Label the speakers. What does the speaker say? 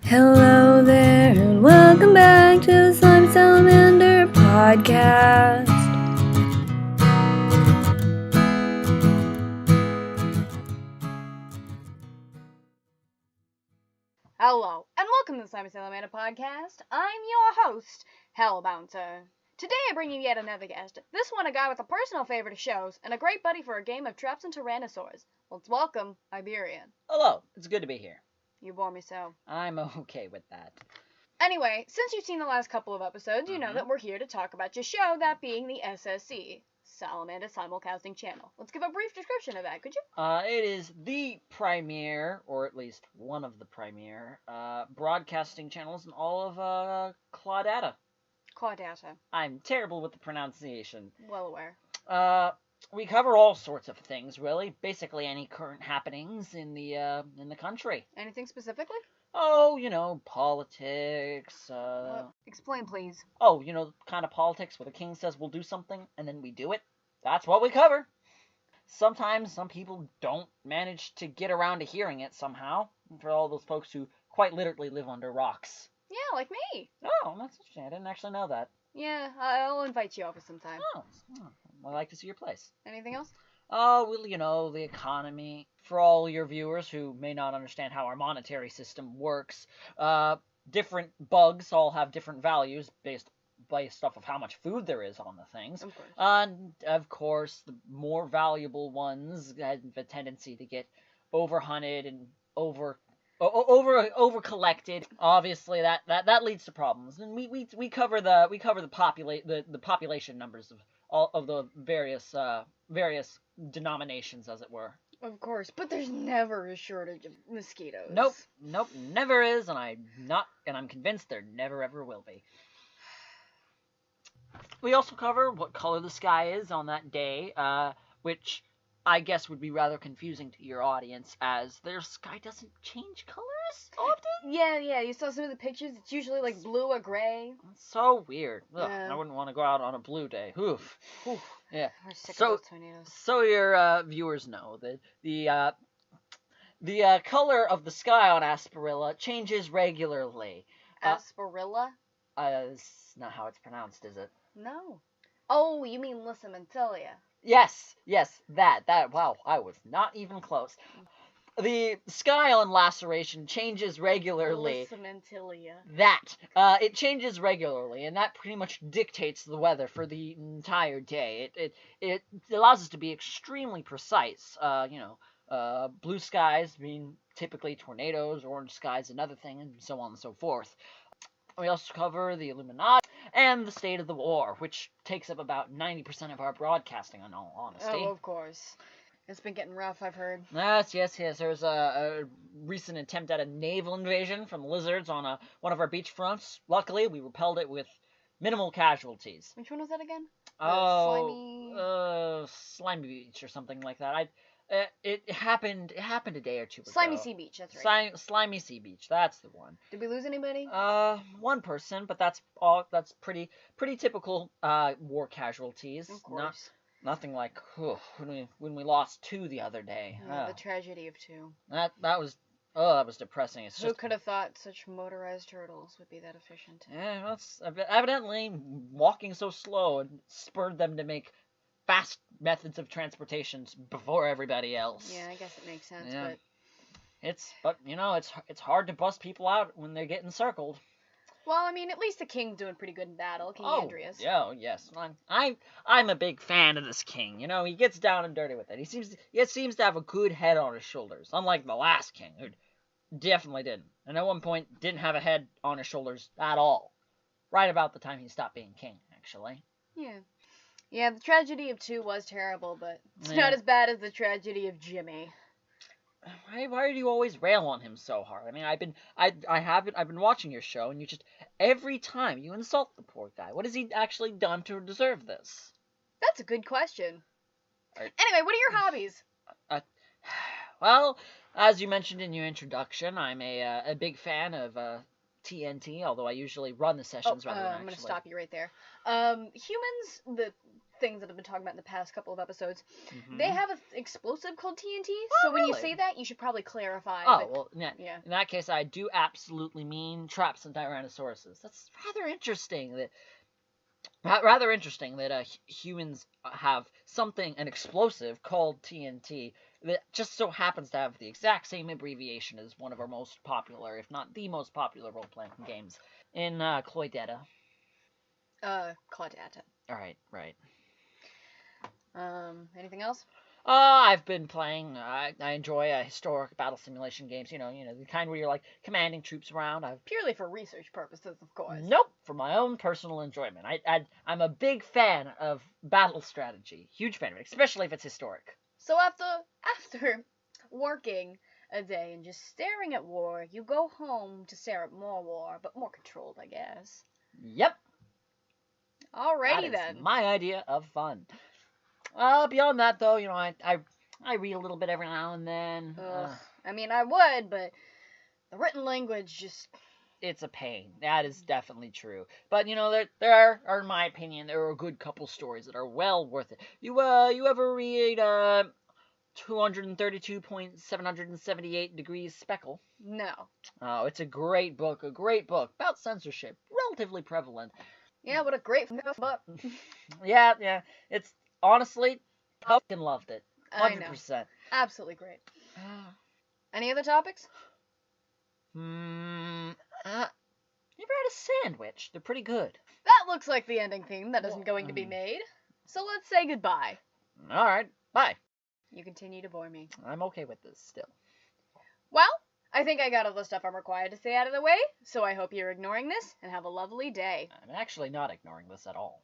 Speaker 1: Hello there, and welcome back to the Slime Salamander podcast.
Speaker 2: Hello, and welcome to the Slime Salamander podcast. I'm your host, Hellbouncer. Today I bring you yet another guest. This one a guy with a personal favorite of shows, and a great buddy for a game of Traps and Tyrannosaurs. Let's welcome Iberian.
Speaker 3: Hello, it's good to be here.
Speaker 2: You bore me so.
Speaker 3: I'm okay with that.
Speaker 2: Anyway, since you've seen the last couple of episodes, you know that we're here to talk about your show, that being the SSC, Salamander Simulcasting Channel. Let's give a brief description of that, could you?
Speaker 3: It is the premier, or at least one of the premier, broadcasting channels in all of, Caudatta.
Speaker 2: Caudatta.
Speaker 3: I'm terrible with the pronunciation.
Speaker 2: Well aware.
Speaker 3: We cover all sorts of things, really. Basically any current happenings in the country.
Speaker 2: Anything specifically?
Speaker 3: Oh, politics,
Speaker 2: Explain, please.
Speaker 3: Oh, the kind of politics where the king says we'll do something, and then we do it. That's what we cover. Sometimes some people don't manage to get around to hearing it somehow. For all those folks who quite literally live under rocks.
Speaker 2: Yeah, like me.
Speaker 3: Oh, that's interesting. I didn't actually know that.
Speaker 2: Yeah, I'll invite you over sometime.
Speaker 3: Oh, I'd like to see your place.
Speaker 2: Anything else?
Speaker 3: Oh, well, the economy. For all your viewers who may not understand how our monetary system works, different bugs all have different values based off of how much food there is on the things.
Speaker 2: Of course.
Speaker 3: And, of course, the more valuable ones have a tendency to get overhunted and over collected. Obviously, that leads to problems. And we cover the population numbers of all of the various denominations, as it were.
Speaker 2: Of course, but there's never a shortage of mosquitoes.
Speaker 3: Nope, never is, and I'm convinced there never ever will be. We also cover what color the sky is on that day, which I guess would be rather confusing to your audience, as their sky doesn't change colors often.
Speaker 2: Yeah, you saw some of the pictures. It's usually like blue or gray.
Speaker 3: It's so weird. Ugh,
Speaker 2: Yeah.
Speaker 3: I wouldn't want to go out on a blue day. Oof. Yeah.
Speaker 2: We're sick
Speaker 3: So-
Speaker 2: of those tornadoes.
Speaker 3: So your viewers know that the color of the sky on Asperilla changes regularly.
Speaker 2: Asperilla?
Speaker 3: It's not how it's pronounced, is it?
Speaker 2: No. Oh, you mean Lissamentilia.
Speaker 3: Yes, that. Wow, I was not even close. The sky on Laceration changes regularly.
Speaker 2: Lissamentilia.
Speaker 3: It changes regularly, and that pretty much dictates the weather for the entire day. It allows us to be extremely precise. Blue skies mean typically tornadoes, orange skies another thing, and so on and so forth. We also cover the Illuminati and the state of the war, which takes up about 90% of our broadcasting, in all honesty.
Speaker 2: Oh, of course. It's been getting rough, I've heard.
Speaker 3: Yes. There was a recent attempt at a naval invasion from lizards on one of our beach fronts. Luckily, we repelled it with minimal casualties.
Speaker 2: Which one was that again?
Speaker 3: Slimy Beach or something like that. It happened a day or two ago.
Speaker 2: Slimy Sea Beach, that's right.
Speaker 3: Slimy Sea Beach, that's the one.
Speaker 2: Did we lose anybody?
Speaker 3: One person, but that's pretty typical war casualties.
Speaker 2: Of course.
Speaker 3: Nothing like when we lost 2 the other day.
Speaker 2: Yeah, the tragedy of 2.
Speaker 3: That was depressing.
Speaker 2: Who could have thought such motorized turtles would be that efficient?
Speaker 3: Yeah, that's evidently walking so slow and spurred them to make fast methods of transportation before everybody else.
Speaker 2: Yeah, I guess it makes sense,
Speaker 3: Yeah.
Speaker 2: but
Speaker 3: it's hard to bust people out when they're getting circled.
Speaker 2: well, I mean, at least the king's doing pretty good in battle, King Andreas.
Speaker 3: Yeah, yes. I'm a big fan of this king. He gets down and dirty with it. He seems to have a good head on his shoulders, unlike the last king, who definitely didn't. And at one point didn't have a head on his shoulders at all. Right about the time he stopped being king, actually.
Speaker 2: Yeah. Yeah, the tragedy of 2 was terrible, but it's
Speaker 3: Yeah.
Speaker 2: not as bad as the tragedy of Jimmy.
Speaker 3: Why do you always rail on him so hard? I mean, I've been watching your show, and you just every time you insult the poor guy. What has he actually done to deserve this?
Speaker 2: That's a good question.
Speaker 3: Right.
Speaker 2: Anyway, what are your hobbies?
Speaker 3: Well, as you mentioned in your introduction, I'm a big fan of TNT, although I usually run the sessions rather than
Speaker 2: I'm going to stop you right there. Humans, the things that I've been talking about in the past couple of episodes.
Speaker 3: Mhm.
Speaker 2: They have an explosive called TNT,
Speaker 3: Oh,
Speaker 2: so when you
Speaker 3: really?
Speaker 2: say that, you should probably clarify.
Speaker 3: Oh,
Speaker 2: but-
Speaker 3: well,
Speaker 2: yeah.
Speaker 3: in that case, I do absolutely mean traps and tyrannosauruses. That's rather interesting that humans have an explosive called TNT that just so happens to have the exact same abbreviation as one of our most popular, if not the most popular role-playing games in Caudatta.
Speaker 2: Caudatta.
Speaker 3: Alright, right.
Speaker 2: Anything else?
Speaker 3: I've been playing. I enjoy historic battle simulation games. You know, the kind where you're like commanding troops around.
Speaker 2: Purely for research purposes, of course.
Speaker 3: Nope, for my own personal enjoyment. I'm a big fan of battle strategy. Huge fan of it, especially if it's historic.
Speaker 2: So after working a day and just staring at war, you go home to stare at more war, but more controlled, I guess.
Speaker 3: Yep.
Speaker 2: Alrighty
Speaker 3: that
Speaker 2: then.
Speaker 3: is my idea of fun. Beyond that, though, I read a little bit every now and then.
Speaker 2: I mean, I would, but the written language just...
Speaker 3: It's a pain. That is definitely true. But, there are, in my opinion, there are a good couple stories that are well worth it. You ever read, 232.778 Degrees Speckle?
Speaker 2: No.
Speaker 3: Oh, it's a great book about censorship, relatively prevalent.
Speaker 2: Yeah, what a great book.
Speaker 3: Yeah, it's, honestly, I fucking loved it. 100%.
Speaker 2: Absolutely great. Any other topics?
Speaker 3: You ever had a sandwich? They're pretty good.
Speaker 2: That looks like the ending theme that isn't going to be made. So let's say goodbye.
Speaker 3: Alright, bye.
Speaker 2: You continue to bore me.
Speaker 3: I'm okay with this still.
Speaker 2: Well, I think I got all the stuff I'm required to say out of the way, so I hope you're ignoring this, and have a lovely day.
Speaker 3: I'm actually not ignoring this at all.